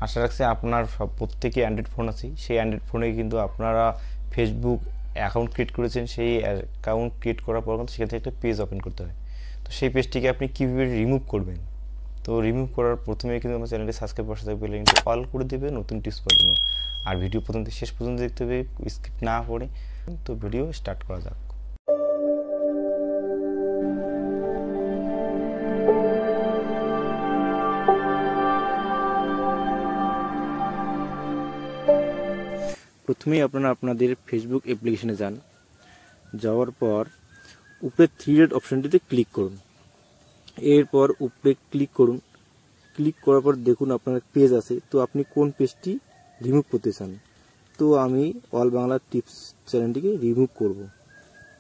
আশা রাখছি আপনার সব প্রত্যেকই অ্যান্ড্রয়েড ফোন আছে, সেই অ্যান্ড্রয়েড ফোনে কিন্তু আপনারা ফেসবুক অ্যাকাউন্ট ক্রিয়েট করেছেন। সেই অ্যাকাউন্ট ক্রিয়েট করার পর কিন্তু সেখান থেকে একটা পেজ ওপেন করতে হয়। তো সেই পেজটিকে আপনি কীভাবে রিমুভ করবেন, তো রিমুভ করার প্রথমে কিন্তু আমার চ্যানেলটি সাবস্ক্রাইব বসে থাকবে, কিন্তু অল করে দেবে নতুন টিপস পাওয়ার জন্য। আর ভিডিও প্রথম থেকে শেষ পর্যন্ত দেখতে হবে, স্কিপ না করে। তো ভিডিও স্টার্ট করা যাক। প্রথমেই আপনারা আপনাদের ফেসবুক অ্যাপ্লিকেশনে যান, যাওয়ার পর উপরে 3 ডট অপশানটিতে ক্লিক করুন। এরপর উপরে ক্লিক করুন, ক্লিক করার পর দেখুন আপনার পেজ আছে। তো আপনি কোন পেজটি রিমুভ করতে চান? তো আমি অল বাংলা টিপস চ্যানেলটিকে রিমুভ করব।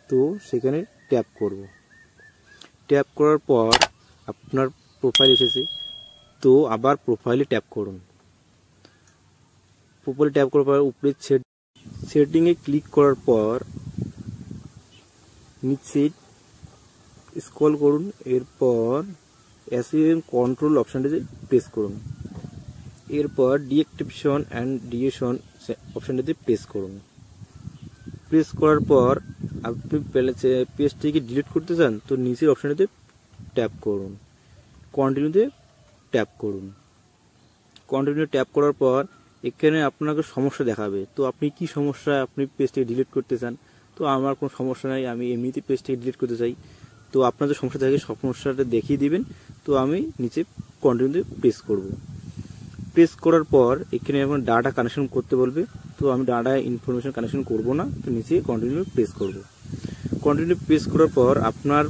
তো সেখানে ট্যাপ করব। ট্যাপ করার পর আপনার প্রোফাইল এসেছে, তো আবার প্রোফাইলে ট্যাপ করুন। প্রোফাইলে ট্যাপ করার পর উপরে সেটিংয়ে ক্লিক করার পর নিচে স্ক্রল করুন। এরপর অ্যাসিস্ট্যান্ট কন্ট্রোল অপশানটিতে প্রেস করুন। এরপর ডিঅ্যাক্টিভেশন অ্যান্ড ডিলিশন অপশানটিতে প্রেস করুন। প্রেস করার পর আপনি পেজটিকে ডিলিট করতে চান, তো নিচের অপশানটিতে ট্যাপ করুন, কন্টিনিউতে ট্যাপ করুন। কন্টিনিউ ট্যাপ করার পর এখানে আপনাকে সমস্যা দেখাবে। তো আপনি কি সমস্যা, আপনি পেজটিকে ডিলিট করতে চান? তো আমার কোনো সমস্যা নাই, আমি এমনিতে পেজটিকে ডিলিট করতে চাই। তো আপনার যে সমস্যা থাকে সমস্যাটা দেখিয়ে দিবেন। তো আমি নিচে কন্টিনিউতে প্রেস করব। প্রেস করার পর এখানে আপনার ডাটা কানেকশন করতে বলবে। তো আমি ডাটা ইনফরমেশন কানেকশন করব না, তো নিচে কন্টিনিউ প্রেস করব। কন্টিনিউ প্রেস করার পর আপনার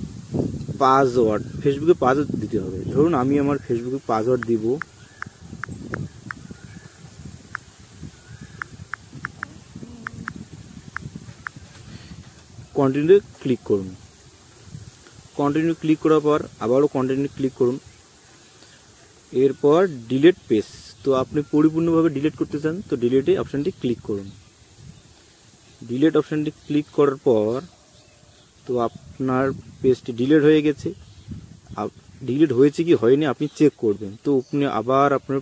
পাসওয়ার্ড, ফেসবুকে পাসওয়ার্ড দিতে হবে। ধরুন আমি আমার ফেসবুকে পাসওয়ার্ড দিব। কন্টিনিউ ক্লিক করুন। কন্টিনিউ ক্লিক করার পর আবারও কন্টিনিউ ক্লিক করুন। এরপর ডিলিট পেজ, তো আপনি পরিপূর্ণভাবে ডিলিট করতে চান, তো ডিলিটে অপশানটি ক্লিক করুন। ডিলিট অপশানটি ক্লিক করার পর তো আপনার পেজটি ডিলিট হয়ে গেছে। ডিলিট হয়েছে কি হয়নি আপনি চেক করবেন। তো আপনি আবার আপনার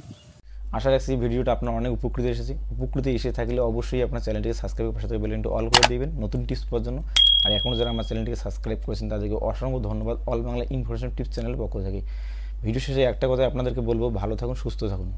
আশা রাখছি ভিডিওটা আপনার অনেক উপকৃত এসে থাকলে অবশ্যই আপনার চ্যানেলটিকে সাবস্ক্রাইব পাশে বেল আইকনটি অল করে দিবেন নতুন টিপস পাওয়ার জন্য। আর এখনও যারা আমার চ্যানেলটিকে সাবস্ক্রাইব করেছেন তাদেরকে অসংখ্য ধন্যবাদ অল বাংলা ইনফরমেশন টিপস চ্যানেলের পক্ষ থেকে। ভিডিও শেষে একটা কথা আপনাদেরকে বলবো, ভালো থাকুন, সুস্থ থাকুন।